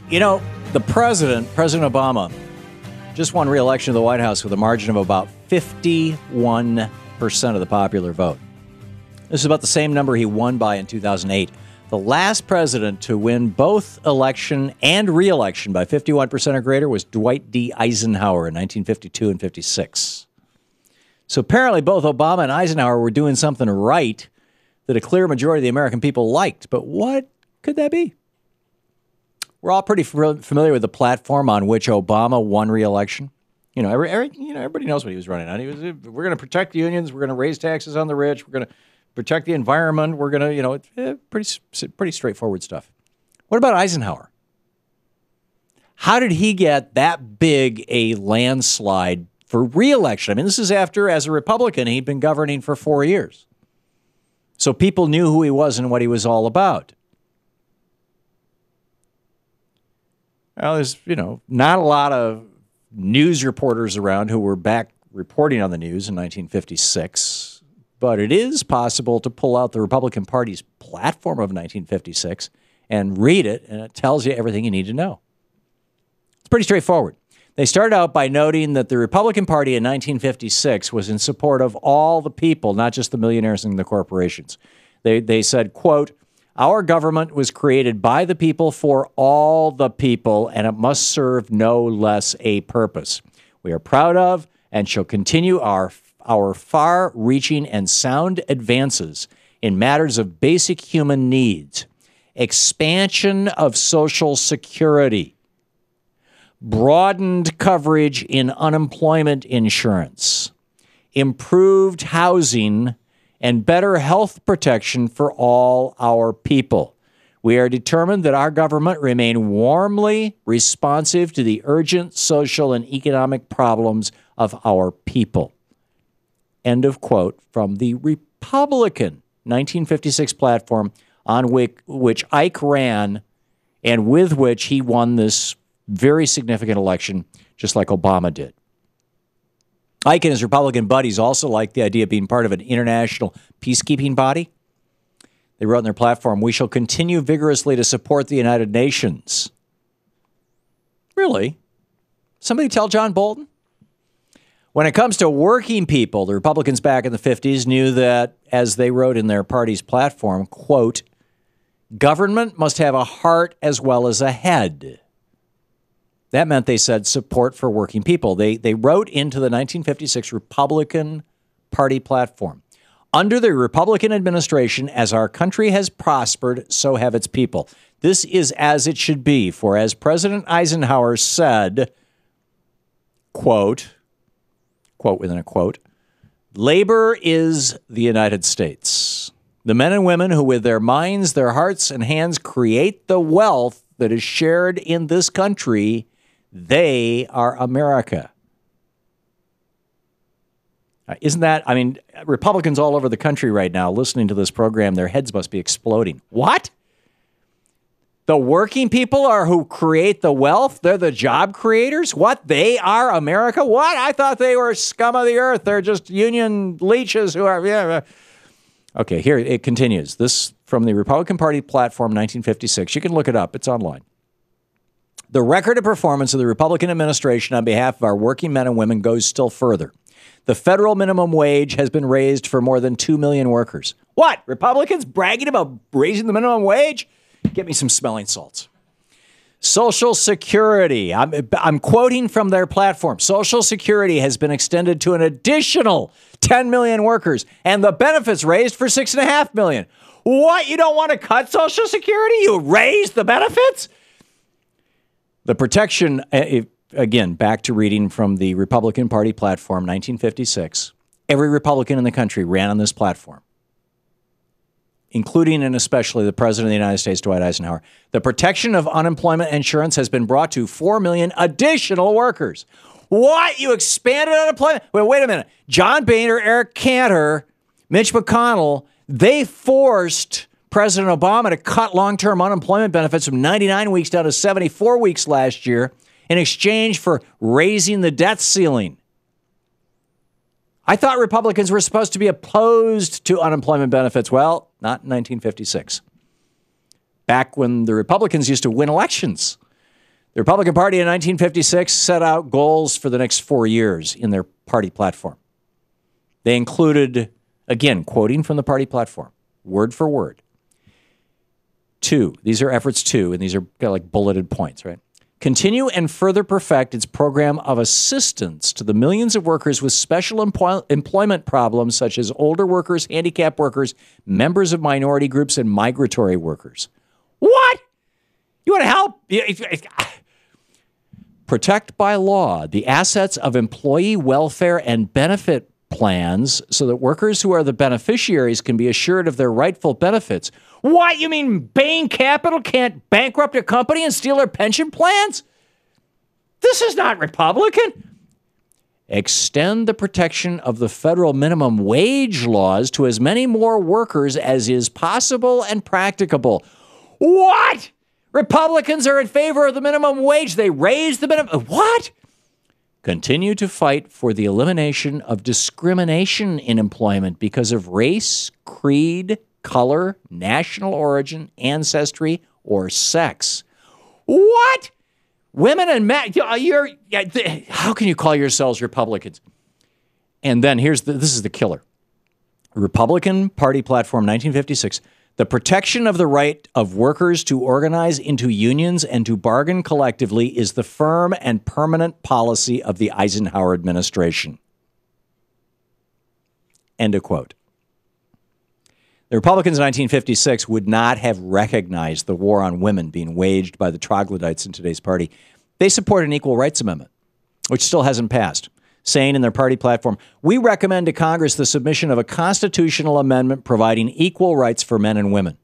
You know, the President Obama, just won re-election to the White House with a margin of about 51% of the popular vote. This is about the same number he won by in 2008. The last president to win both election and re-election by 51% or greater was Dwight D. Eisenhower in 1952 and 56. So apparently both Obama and Eisenhower were doing something right that a clear majority of the American people liked. But what could that be? We're all pretty familiar with the platform on which Obama won re-election. You know, everybody knows what he was running on. He was, we're going to protect the unions. We're going to raise taxes on the rich. We're going to protect the environment. We're going to, pretty straightforward stuff. What about Eisenhower? How did he get that big a landslide for re-election? I mean, this is after, as a Republican, he'd been governing for 4 years. So people knew who he was and what he was all about. Well, there's, not a lot of news reporters around who were back reporting on the news in 1956, but it is possible to pull out the Republican Party's platform of 1956 and read it, and it tells you everything you need to know. It's pretty straightforward. They started out by noting that the Republican Party in 1956 was in support of all the people, not just the millionaires and the corporations. They said, quote, "Our government was created by the people for all the people, and it must serve no less a purpose. We are proud of and shall continue our far-reaching and sound advances in matters of basic human needs, expansion of Social Security, broadened coverage in unemployment insurance, improved housing, and better health protection for all our people. We are determined that our government remain warmly responsive to the urgent social and economic problems of our people." End of quote from the Republican 1956 platform on which Ike ran and with which he won this very significant election, just like Obama did. Ike and his Republican buddies also liked the idea of being part of an international peacekeeping body. They wrote in their platform, "We shall continue vigorously to support the United Nations." Really? Somebody tell John Bolton? When it comes to working people, the Republicans back in the 50s knew that, as they wrote in their party's platform, quote, "Government must have a heart as well as a head." That meant, they said, support for working people. They wrote into the 1956 Republican Party platform, "Under the Republican administration, as our country has prospered, so have its people. This is as it should be, for as President Eisenhower said, quote within a quote, labor is the United States. The men and women who with their minds, their hearts, and hands create the wealth that is shared in this country, they are America." Isn't that, Republicans all over the country right now listening to this program, their heads must be exploding. What? The working people are who create the wealth? They're the job creators? What? They are America? What? I thought they were scum of the earth. They're just union leeches who are, yeah. Okay, here it continues. This from the Republican Party platform, 1956. You can look it up. It's online. "The record of performance of the Republican administration on behalf of our working men and women goes still further. The federal minimum wage has been raised for more than 2 million workers." What? Republicans bragging about raising the minimum wage? Get me some smelling salts. "Social Security." I'm quoting from their platform. "Social Security has been extended to an additional 10 million workers and the benefits raised for 6.5 million. What? You don't want to cut Social Security? You raise the benefits? The protection, again, back to reading from the Republican Party platform, 1956. Every Republican in the country ran on this platform, including and especially the President of the United States, Dwight Eisenhower. "The protection of unemployment insurance has been brought to 4 million additional workers." What? You expanded unemployment? Wait a minute. John Boehner, Eric Cantor, Mitch McConnell, they forced President Obama to cut long-term unemployment benefits from 99 weeks down to 74 weeks last year in exchange for raising the debt ceiling. I thought Republicans were supposed to be opposed to unemployment benefits. Well, not in 1956. Back when the Republicans used to win elections. The Republican Party in 1956 set out goals for the next 4 years in their party platform. They included, again, quoting from the party platform, word for word. 2, these are efforts 2, and these are kind of like bulleted points, right? Continue and further perfect its program of assistance to the millions of workers with special employment problems such as older workers, handicapped workers, members of minority groups, and migratory workers. What? You want to help? Protect by law the assets of employee welfare and benefit plans so that workers who are the beneficiaries can be assured of their rightful benefits. What? You mean Bain Capital can't bankrupt a company and steal their pension plans? This is not Republican. Extend the protection of the federal minimum wage laws to as many more workers as is possible and practicable. What? Republicans are in favor of the minimum wage. They raise the minimum. What? Continue to fight for the elimination of discrimination in employment because of race, creed, color, national origin, ancestry, or sex. What? Women and men, how can you call yourselves Republicans? And then this is the killer. Republican Party Platform 1956, the protection of the right of workers to organize into unions and to bargain collectively is the firm and permanent policy of the Eisenhower administration. End of quote. The Republicans in 1956 would not have recognized the war on women being waged by the troglodytes in today's party. They support an equal rights amendment, which still hasn't passed, saying in their party platform, we recommend to Congress the submission of a constitutional amendment providing equal rights for men and women.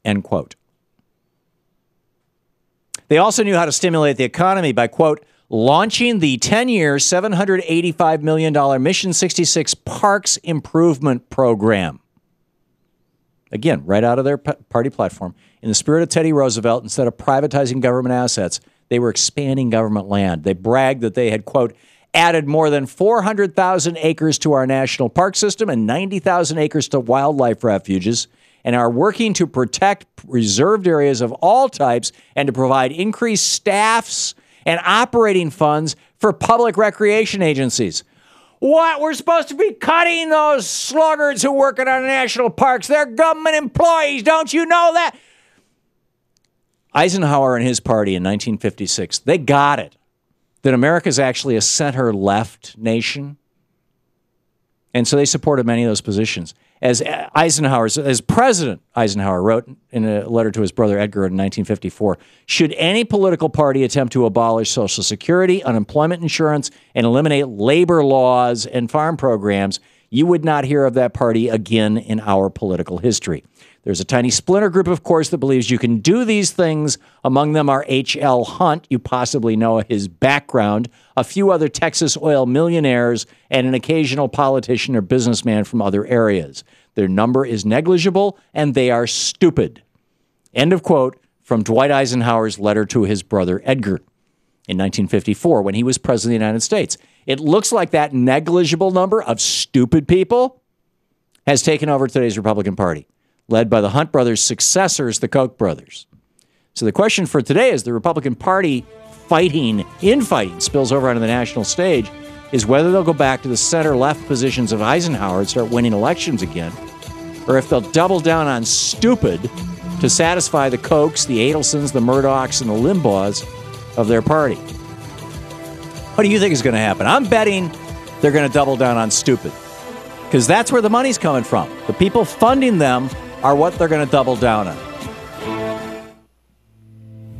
End quote. They also knew how to stimulate the economy by, quote, launching the 10-year, $785 million Mission 66 Parks Improvement Program. Again, right out of their party platform. In the spirit of Teddy Roosevelt, instead of privatizing government assets, they were expanding government land. They bragged that they had, quote, added more than 400,000 acres to our national park system and 90,000 acres to wildlife refuges, and are working to protect reserved areas of all types and to provide increased staffs and operating funds for public recreation agencies. What? We're supposed to be cutting those sluggards who work in our national parks. They're government employees. Don't you know that? Eisenhower and his party in 1956, they got it, that America's actually a center-left nation. And so they supported many of those positions. As President Eisenhower wrote in a letter to his brother Edgar in 1954, should any political party attempt to abolish Social Security, unemployment insurance, and eliminate labor laws and farm programs, you would not hear of that party again in our political history. There's a tiny splinter group, of course, that believes you can do these things. Among them are H.L. Hunt. You possibly know his background, a few other Texas oil millionaires, and an occasional politician or businessman from other areas. Their number is negligible, and they are stupid. End of quote from Dwight Eisenhower's letter to his brother Edgar in 1954 when he was president of the United States. It looks like that negligible number of stupid people has taken over today's Republican Party, led by the Hunt brothers' successors, the Koch brothers. So the question for today is the Republican Party infighting spills over onto the national stage is whether they'll go back to the center-left positions of Eisenhower and start winning elections again, or if they'll double down on stupid to satisfy the Kochs, the Adelsons, the Murdochs, and the Limbaughs of their party. What do you think is going to happen? I'm betting they're going to double down on stupid, because that's where the money's coming from. The people funding them are what they're going to double down on.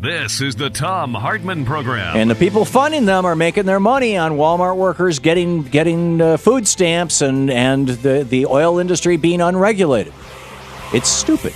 This is the Thom Hartmann Program. And the people funding them are making their money on Walmart workers getting food stamps and the oil industry being unregulated. It's stupid.